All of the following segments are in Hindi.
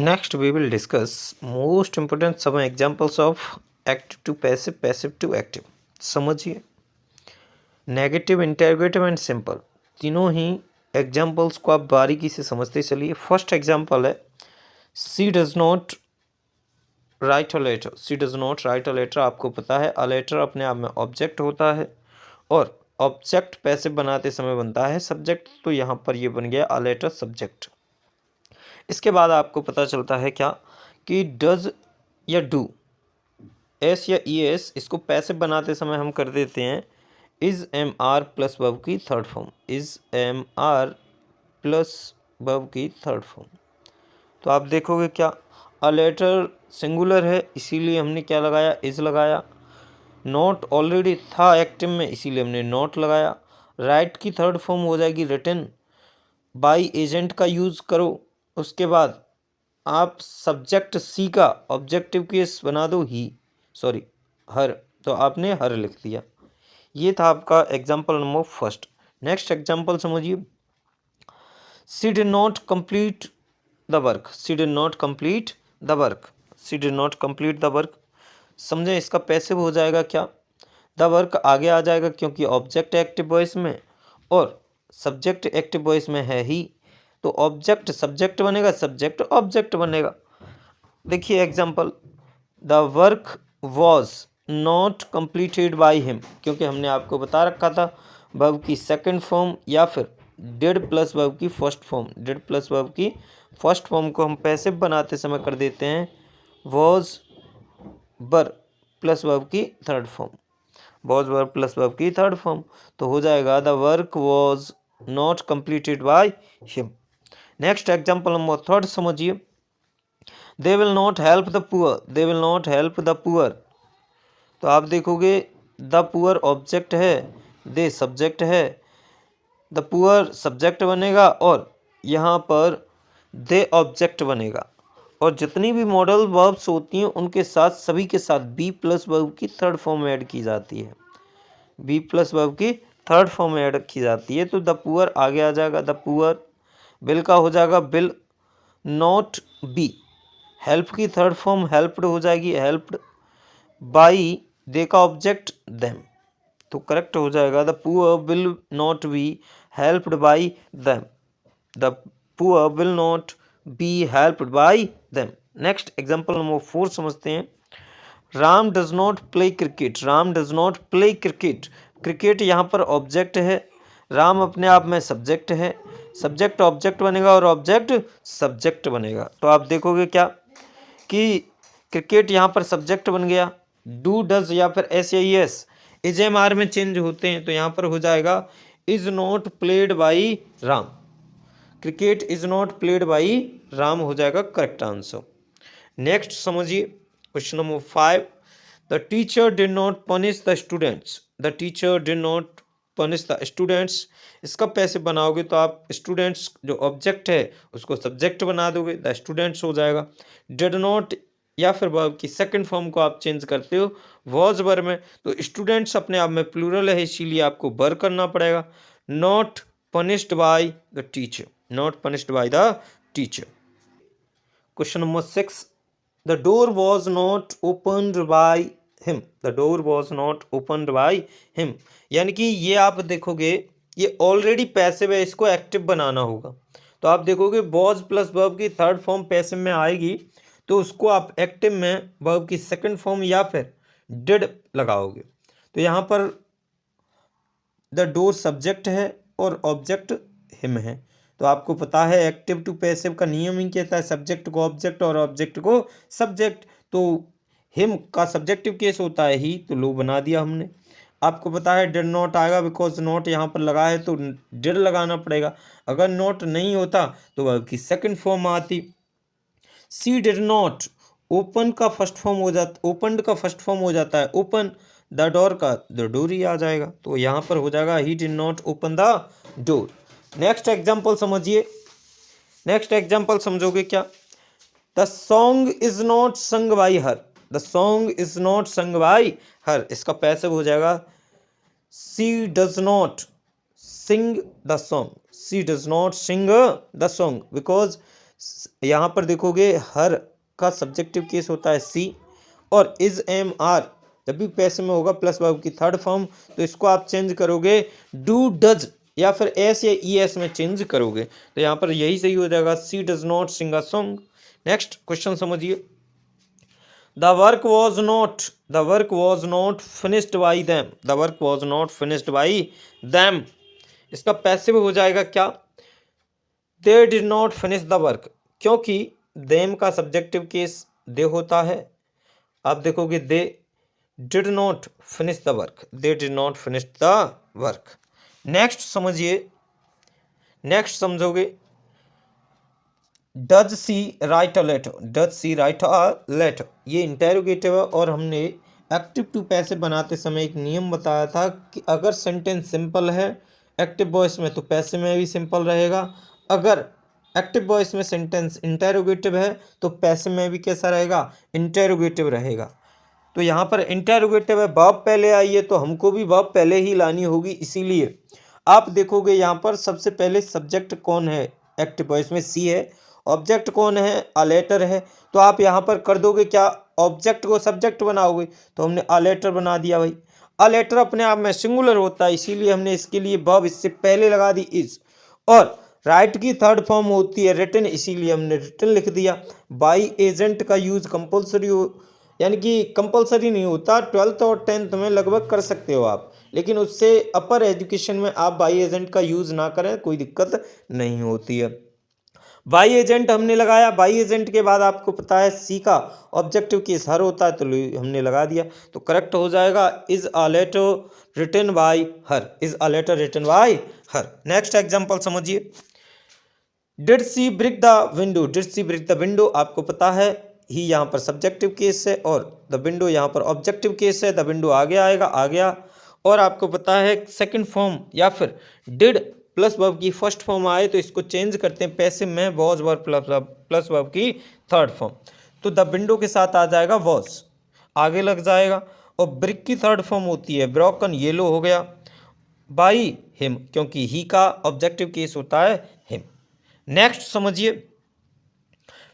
Next, we will discuss most important some examples of active to passive, passive to active. समझिए, नेगेटिव, इंटेरोगेटिव एंड सिंपल तीनों ही एग्जाम्पल्स को आप बारीकी से समझते चलिए। फर्स्ट एग्जाम्पल है she does not write a letter. She does not write a letter, आपको पता है अ लेटर अपने आप में ऑब्जेक्ट होता है और ऑब्जेक्ट पैसिव बनाते समय बनता है सब्जेक्ट, तो यहाँ पर ये बन गया अ लेटर सब्जेक्ट। इसके बाद आपको पता चलता है क्या कि डज या डू, एस या ई एस, इसको पैसिव बनाते समय हम कर देते हैं is am are plus verb की third form. Is am are plus verb की थर्ड फॉर्म। तो आप देखोगे क्या अ लेटर सिंगुलर है इसीलिए हमने क्या लगाया, इज लगाया। नॉट ऑलरेडी था एक्टिव में इसीलिए हमने नॉट लगाया। राइट की थर्ड फॉर्म हो जाएगी रिटन, बाई एजेंट का यूज़ करो। उसके बाद आप सब्जेक्ट सी का ऑब्जेक्टिव केस बना दो ही, सॉरी हर, तो आपने हर लिख दिया। ये था आपका example number first. Next example समझिए, she did not complete the work. She did not complete the work. She did not complete the work, समझे इसका पैसिव हो जाएगा क्या, द वर्क आगे आ जाएगा क्योंकि ऑब्जेक्ट एक्टिव वॉइस में और सब्जेक्ट एक्टिव वॉइस में है ही, तो ऑब्जेक्ट सब्जेक्ट बनेगा, सब्जेक्ट ऑब्जेक्ट बनेगा। देखिए example, the work was not completed by him, क्योंकि हमने आपको बता रखा था वर्ब की सेकंड फॉर्म या फिर डिड प्लस वर्ब की first form. Did plus verb की फर्स्ट फॉर्म को हम पैसिव बनाते समय कर देते हैं वॉज वर प्लस वर्ब की third form. Was were plus verb की थर्ड फॉर्म, तो हो जाएगा the work was not completed by him. Next example number third समझिए, they will not help the poor. They will not help the poor, तो आप देखोगे द पुअर ऑब्जेक्ट है, दे सब्जेक्ट है, द पुअर सब्जेक्ट बनेगा और यहाँ पर दे ऑब्जेक्ट बनेगा। और जितनी भी मॉडल वर्ब्स होती हैं उनके साथ सभी के साथ बी प्लस वर्ब की थर्ड फॉर्म ऐड की जाती है। बी प्लस वर्ब की थर्ड फॉर्म ऐड की जाती है, तो द पुअर आगे आ जाएगा, द पुअर। बिल का हो जाएगा बिल नॉट बी, हेल्प की थर्ड फॉर्म हेल्प्ड हो जाएगी, हेल्प्ड बाई, दे का ऑब्जेक्ट देम, तो करेक्ट हो जाएगा the poor will not be helped by them. The poor will not be helped by them. Next example number 4 समझते हैं, Ram does not play cricket. Ram does not play cricket, cricket यहाँ पर ऑब्जेक्ट है, राम अपने आप में सब्जेक्ट है, सब्जेक्ट ऑब्जेक्ट बनेगा और ऑब्जेक्ट सब्जेक्ट बनेगा। तो आप देखोगे क्या कि क्रिकेट यहाँ पर सब्जेक्ट बन गया, डू डज या फिर एस या एस इज एम आर में चेंज होते हैं, तो यहाँ पर हो जाएगा is not played by Ram. Cricket is not played by Ram हो जाएगा करेक्ट आंसर। नेक्स्ट समझिए question number 5, the teacher did not punish the students. The teacher did not punish the students, इसका पैसिव बनाओगे तो आप स्टूडेंट्स जो ऑब्जेक्ट है उसको सब्जेक्ट बना दोगे, द स्टूडेंट्स हो जाएगा। डिड नॉट या फिर वर्ब की सेकंड फॉर्म को आप चेंज करते हो वॉज वर में, तो स्टूडेंट्स अपने आप में प्लूरल है इसीलिए आपको वर करना पड़ेगा। Not punished by the teacher, not punished by the teacher. Question number 6, the door was not opened by him. The door was not opened by him, यानी कि ये आप देखोगे ये ऑलरेडी पैसिव है, इसको एक्टिव बनाना होगा। तो आप देखोगे वॉज प्लस वर्ब की थर्ड फॉर्म पैसिव में आएगी, तो उसको आप एक्टिव में वर्ब की सेकंड फॉर्म या फिर डिड लगाओगे। तो यहाँ पर द डोर सब्जेक्ट है और ऑब्जेक्ट हिम है, तो आपको पता है एक्टिव टू पैसिव का नियम ही कहता है सब्जेक्ट को ऑब्जेक्ट और ऑब्जेक्ट को सब्जेक्ट, तो हिम का सब्जेक्टिव केस होता है ही, तो लो बना दिया हमने। आपको पता है डिड नॉट आएगा बिकॉज नॉट यहाँ पर लगा है तो डिड लगाना पड़ेगा, अगर नॉट नहीं होता तो वर्ब की सेकंड फॉर्म आती। सी डिड नॉट, ओपन का फर्स्ट फॉर्म हो जाता, ओपनड का फर्स्ट फॉर्म हो जाता है ओपन, द डोर का द डोर ही आ जाएगा, तो यहाँ पर हो जाएगा he did not open the door. Next example समझिए, नेक्स्ट एग्जाम्पल समझोगे क्या, द सॉन्ग इज नॉट संग by her. The song is not संग बाई हर, इसका पैसिव हो जाएगा she does not sing the song. She does not sing the song because यहाँ पर देखोगे हर का सब्जेक्टिव केस होता है सी, और इज एम आर जब भी पैसे में होगा प्लस वर्ब की थर्ड फॉर्म, तो इसको आप चेंज करोगे डू डज या फिर एस या ई एस में चेंज करोगे, तो यहाँ पर यही सही हो जाएगा, she does not sing a song. Next question समझिए, the work was not finished by them, the work was not finished by them, इसका पैसिव हो जाएगा क्या, they did not finish the work, क्योंकि देम का सब्जेक्टिव केस दे होता है। आप देखोगे they did not finish the work, they did not finish the work. Next समझिए, नेक्स्ट समझोगे, does she write a letter, does she write a letter, ये इंटेरोगेटिव है और हमने एक्टिव टू पैसिव बनाते समय एक नियम बताया था कि अगर सेंटेंस सिंपल है एक्टिव वॉइस में तो पैसिव में भी सिंपल रहेगा, अगर एक्टिव वॉइस में सेंटेंस इंटेरोगेटिव है तो पैसिव में भी कैसा रहेगा, इंटेरोगेटिव रहेगा। तो यहाँ पर इंटेरोगेटिव है, वर्ब पहले आई है तो हमको भी वर्ब पहले ही लानी होगी, इसीलिए आप देखोगे यहाँ पर सबसे पहले सब्जेक्ट कौन है, एक्टिव वॉइस में सी है, ऑब्जेक्ट कौन है, अ लेटर है, तो आप यहाँ पर कर दोगे क्या, ऑब्जेक्ट को सब्जेक्ट बनाओगे, तो हमने अ लेटर बना दिया भाई। अ लेटर अपने आप में सिंगुलर होता है, इसीलिए हमने इसके लिए वर्ब इससे पहले लगा दी इज, और राइट की थर्ड फॉर्म होती है रिटन, इसीलिए हमने रिटन लिख दिया। बाई एजेंट का यूज कंपल्सरी हो, यानी कि कंपलसरी नहीं होता, 12th और 10th में लगभग कर सकते हो आप, लेकिन उससे अपर एजुकेशन में आप बाई एजेंट का यूज़ ना करें, कोई दिक्कत नहीं होती है। बाई एजेंट हमने लगाया, बाई एजेंट के बाद आपको पता है सी का ऑब्जेक्टिव केस हर होता है, तो हमने लगा दिया, तो करेक्ट हो जाएगा is a letter written by her, is a letter written by her. Next example समझिए, did she break the window, did she break the window, आपको पता है ही यहाँ पर सब्जेक्टिव केस है और द विंडो यहाँ पर ऑब्जेक्टिव केस है, द विंडो आगे आएगा, आ गया। और आपको पता है सेकंड फॉर्म या फिर डिड प्लस वर्ब की फर्स्ट फॉर्म आए तो इसको चेंज करते हैं पैसिव में, वॉज वर्ब प्लस वर्ब की थर्ड फॉर्म, तो द विंडो के साथ आ जाएगा वॉज, आगे लग जाएगा। और ब्रिक की थर्ड फॉर्म होती है ब्रोकन, येलो हो गया, बाई हिम, क्योंकि ही का ऑब्जेक्टिव केस होता है हिम। नेक्स्ट समझिए,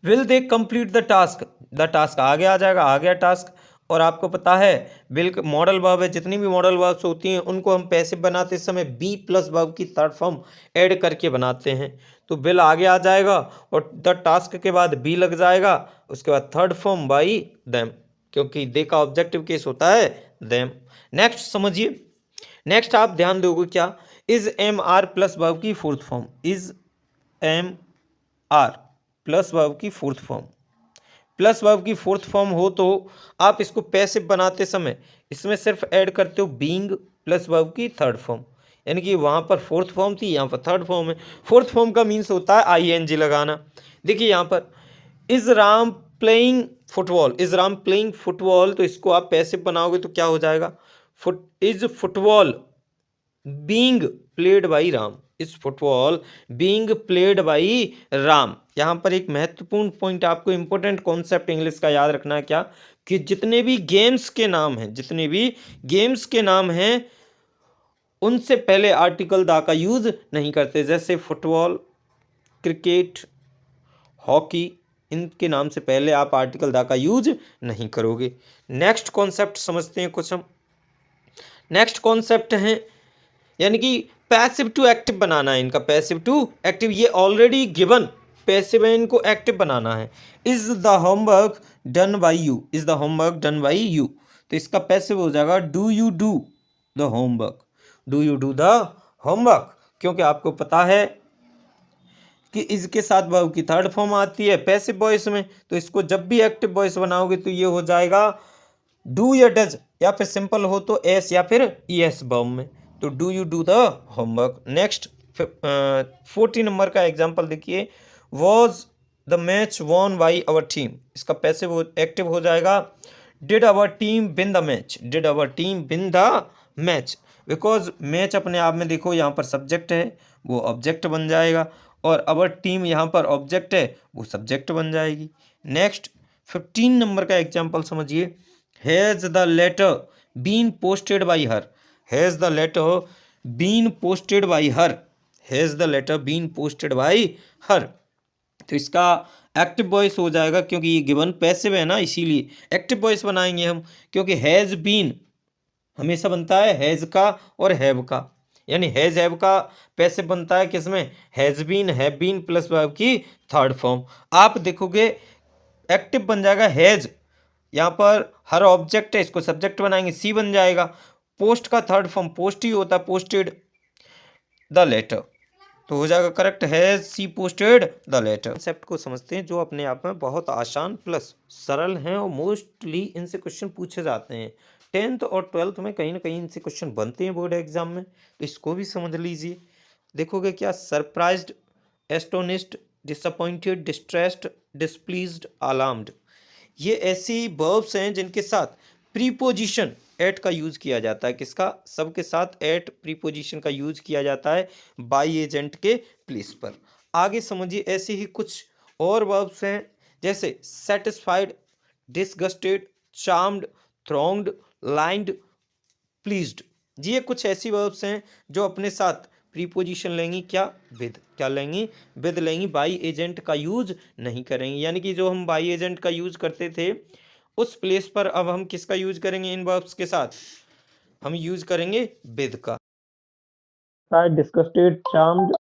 will they complete the task, the task आगे आ जाएगा, आ गया टास्क। और आपको पता है विल मॉडल वर्ब है, जितनी भी मॉडल वर्ब्स होती हैं उनको हम पैसिव बनाते समय बी प्लस वर्ब की थर्ड फॉर्म ऐड करके बनाते हैं, तो विल आगे आ जाएगा और द टास्क के बाद बी लग जाएगा, उसके बाद थर्ड फॉर्म बाई देम, क्योंकि दे का ऑब्जेक्टिव केस होता है देम। नेक्स्ट समझिए, नेक्स्ट आप ध्यान दोगे क्या, is am are plus verb की fourth form, is am are plus verb की फोर्थ फॉर्म, प्लस वर्ब की फोर्थ फॉर्म हो तो आप इसको पैसिव बनाते समय इसमें सिर्फ ऐड करते हो बीइंग प्लस वर्ब की थर्ड फॉर्म, यानी कि वहाँ पर फोर्थ फॉर्म थी, यहाँ पर थर्ड फॉर्म है। फोर्थ फॉर्म का मीन्स होता है आईएनजी लगाना। देखिए यहाँ पर is Ram playing football, is Ram playing football, तो इसको आप पैसिव बनाओगे तो क्या हो जाएगा, is football being played by Ram, is football being played by Ram. यहाँ पर एक महत्वपूर्ण पॉइंट आपको इंपॉर्टेंट कॉन्सेप्ट इंग्लिश का याद रखना है क्या, कि जितने भी गेम्स के नाम हैं, जितने भी गेम्स के नाम हैं उनसे पहले आर्टिकल दा का यूज नहीं करते, जैसे फुटबॉल, क्रिकेट, हॉकी, इनके नाम से पहले आप आर्टिकल दा का यूज नहीं करोगे। नेक्स्ट कॉन्सेप्ट समझते हैं कुछ हम। नेक्स्ट कॉन्सेप्ट है यानी कि पैसिव टू एक्टिव बनाना है इनका, पैसिव टू एक्टिव, ये ऑलरेडी गिवन पैसिव है, इनको एक्टिव बनाना है। Is the homework done by you, is the homework done by you, तो इसका पैसिव हो जाएगा do you do the homework, do you do the homework, क्योंकि आपको पता है कि इसके साथ वर्ब की थर्ड फॉर्म आती है पैसिव वॉइस में, तो इसको जब भी एक्टिव वॉइस बनाओगे तो ये हो जाएगा डू या डज, या फिर सिंपल हो तो एस या फिर ई एस वर्ब में, तो do you do the homework. Next 40 number का एग्जांपल देखिए, was the match won by our team, इसका पैसिव एक्टिव हो जाएगा did our team win the match, did our team win the match, because match अपने आप में देखो यहाँ पर सब्जेक्ट है वो ऑब्जेक्ट बन जाएगा, और अवर टीम यहाँ पर ऑब्जेक्ट है वो सब्जेक्ट बन जाएगी। नेक्स्ट 15 नंबर का एग्जांपल समझिए, has the letter been posted by her, has the letter been posted by her, has the letter been posted by her, तो इसका एक्टिव वॉइस हो जाएगा, क्योंकि ये गिवन पैसिव है ना, इसीलिए एक्टिव वॉइस बनाएंगे हम, क्योंकि हैज़ बीन हमेशा बनता है हैज़ का और हैव का, यानी हैज़ हैव का पैसिव बनता है किसमें, has been, have been plus verb की थर्ड फॉर्म। आप देखोगे एक्टिव बन जाएगा हैज़, यहाँ पर हर ऑब्जेक्ट है, इसको सब्जेक्ट बनाएंगे, सी बन जाएगा। पोस्ट का थर्ड फॉर्म पोस्ट ही होता है, पोस्टेड द लेटर, तो हो जाएगा correct, has she posted the letter. Concept को समझते हैं जो अपने आप में बहुत आसान प्लस सरल हैं और मोस्टली इनसे क्वेश्चन पूछे जाते हैं। 10th और 12th में कहीं ना कहीं इनसे क्वेश्चन बनते हैं बोर्ड एग्जाम में, तो इसको भी समझ लीजिए। देखोगे क्या, surprised, astonished, disappointed, distressed, displeased, alarmed, ये ऐसी वर्ब्स हैं जिनके साथ प्रीपोजिशन एट का यूज किया जाता है। किसका, सबके साथ एट प्रीपोजिशन का यूज किया जाता है बाई एजेंट के प्लेस पर। आगे समझिए, ऐसे ही कुछ और वर्ब्स हैं, जैसे satisfied, disgusted, charmed, thronged, lined, pleased. ये कुछ ऐसी वर्ब्स हैं जो अपने साथ प्रीपोजिशन लेंगी, क्या, विद, क्या लेंगी, विद लेंगी, बाई एजेंट का यूज नहीं करेंगे। यानी कि जो हम बाई एजेंट का यूज करते थे उस प्लेस पर अब हम किसका यूज करेंगे, इन वर्ब्स के साथ हम यूज करेंगे विद का। डिस्कस्टेड, चार्म्ड,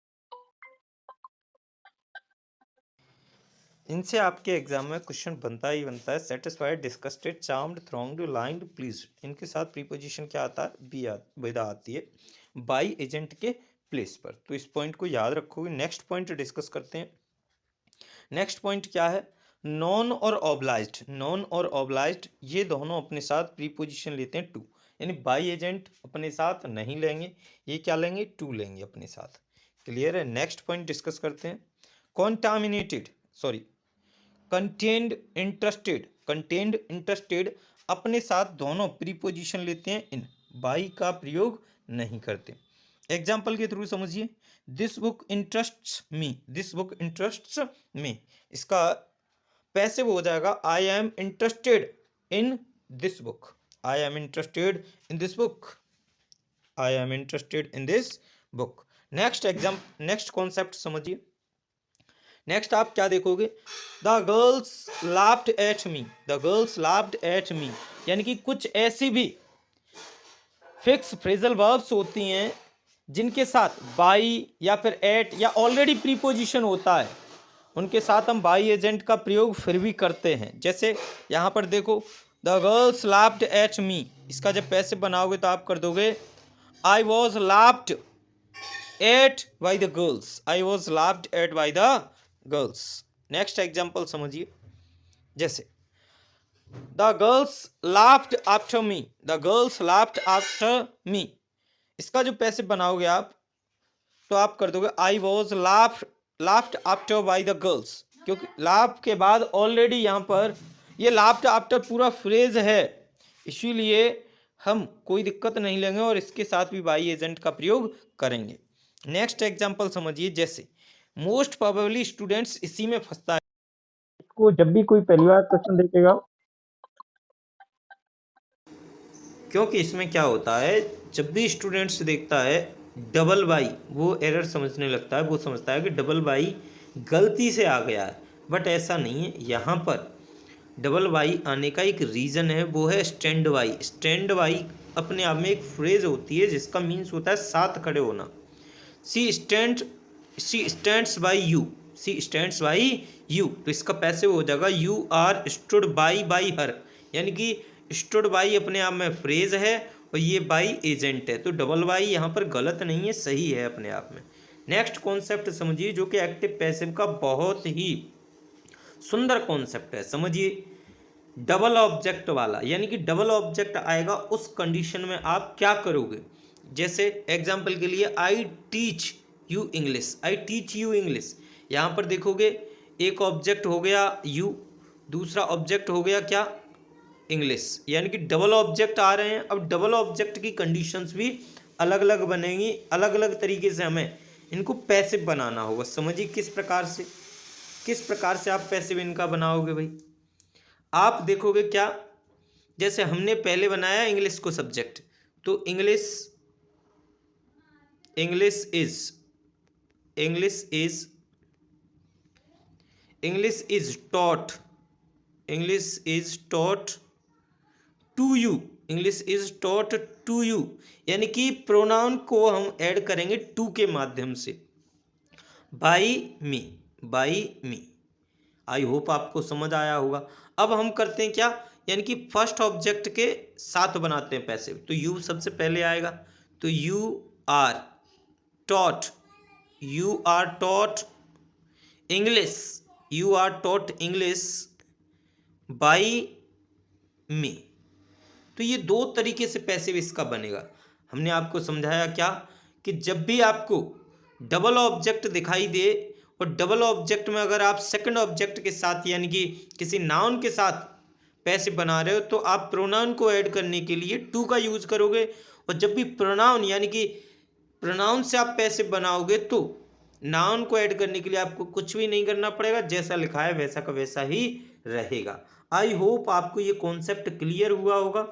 इनसे आपके एग्जाम में क्वेश्चन बनता ही बनता है। Satisfied, disgusted, charmed, thronged, lined, pleased, इनके साथ प्रीपोजिशन क्या आता है, बी विदा आती है बाई एजेंट के प्लेस पर। तो इस पॉइंट को याद रखोगे। नेक्स्ट पॉइंट डिस्कस करते हैं। नेक्स्ट पॉइंट क्या है, नॉन और ऑब्लाइज्ड। नॉन और ऑब्लाइज्ड ये दोनों अपने साथ प्रीपोजिशन लेते हैं टू, यानी बाई एजेंट अपने साथ नहीं लेंगे, ये क्या लेंगे, टू लेंगे अपने साथ। क्लियर है। नेक्स्ट पॉइंट डिस्कस करते हैं। Contaminated, sorry, contained, interested. Contained, interested अपने साथ दोनों प्रीपोजिशन लेते हैं इन, बाई का प्रयोग नहीं करते। एग्जाम्पल के थ्रू समझिए, this book interests me, this book interests me, इसका पैसिव हो जाएगा I am interested in this book, I am interested in this book, I am interested in this book. Next concept समझिए। नेक्स्ट आप क्या देखोगे, the girls laughed at me, the girls laughed at me, यानी कि कुछ ऐसी भी फिक्स फ्रेजल वर्ब्स होती हैं जिनके साथ बाई या फिर एट या ऑलरेडी प्रीपोजिशन होता है, उनके साथ हम बाई एजेंट का प्रयोग फिर भी करते हैं। जैसे यहाँ पर देखो, द गर्ल्स लाफ्ड एट मी, इसका जब पैसिव बनाओगे तो आप कर दोगे I was laughed eight by the girls, I was laughed eight by the girls. Next example समझिए, जैसे the girls laughed after me, the girls laughed after me, इसका जो पैसिव बनाओगे आप तो आप कर दोगे I was laughed after by the girls, क्योंकि लाफ के बाद ऑलरेडी यहाँ पर ये लाफ्ड आफ्टर पूरा फ्रेज है, इसीलिए हम कोई दिक्कत नहीं लेंगे और इसके साथ भी बाई एजेंट का प्रयोग करेंगे। नेक्स्ट एग्जाम्पल समझिए, जैसे मोस्ट प्रोबेबली स्टूडेंट्स इसी में फंसता है। इसको जब भी कोई पहली बार क्वेश्चन देखेगा, क्योंकि इसमें क्या होता है, जब भी स्टूडेंट्स देखता है डबल बाई, वो एरर समझने लगता है, वो समझता है कि डबल बाई गलती से आ गया है, बट ऐसा नहीं है। यहाँ पर डबल बाई आने का एक रीज़न है, वो है स्टैंड बाई। स्टैंड बाई अपने आप में एक फ्रेज होती है जिसका मीन्स होता है साथ खड़े होना। She stands by you, she stands by you, तो इसका पैसिव हो जाएगा you are stood by her, यानी कि स्टूड बाई अपने आप में फ्रेज है और ये बाई एजेंट है, तो डबल बाई यहाँ पर गलत नहीं है, सही है अपने आप में। नेक्स्ट कॉन्सेप्ट समझिए जो कि एक्टिव पैसिव का बहुत ही सुंदर कॉन्सेप्ट है। समझिए, डबल ऑब्जेक्ट वाला, यानी कि डबल ऑब्जेक्ट आएगा उस कंडीशन में आप क्या करोगे। जैसे एग्जाम्पल के लिए I teach you English, I teach you English, यहाँ पर देखोगे एक ऑब्जेक्ट हो गया यू, दूसरा ऑब्जेक्ट हो गया क्या, इंग्लिश, यानी कि डबल ऑब्जेक्ट आ रहे हैं। अब डबल ऑब्जेक्ट की कंडीशंस भी अलग अलग बनेंगी, अलग अलग तरीके से हमें इनको पैसिव बनाना होगा। समझिए किस प्रकार से आप पैसिव इनका बनाओगे भाई। आप देखोगे क्या, जैसे हमने पहले बनाया इंग्लिश को सब्जेक्ट, तो English is English is taught, English is taught to you, English is taught to you, यानी कि प्रोनाउन को हम ऐड करेंगे टू के माध्यम से। By me, by me. I hope आपको समझ आया होगा। अब हम करते हैं क्या, यानी कि फर्स्ट ऑब्जेक्ट के साथ बनाते हैं पैसिव। तो यू सबसे पहले आएगा, तो you are taught, you are taught English, you are taught English by me. तो ये दो तरीके से पैसिव इसका बनेगा। हमने आपको समझाया क्या, कि जब भी आपको डबल ऑब्जेक्ट दिखाई दे और डबल ऑब्जेक्ट में अगर आप सेकंड ऑब्जेक्ट के साथ यानी कि किसी नाउन के साथ पैसिव बना रहे हो, तो आप प्रोनाउन को ऐड करने के लिए टू का यूज करोगे। और जब भी प्रोनाउन यानी कि प्रोनाउन से आप पैसिव बनाओगे तो नाउन को ऐड करने के लिए आपको कुछ भी नहीं करना पड़ेगा, जैसा लिखा है वैसा का वैसा ही रहेगा। आई होप आपको ये कॉन्सेप्ट क्लियर हुआ होगा।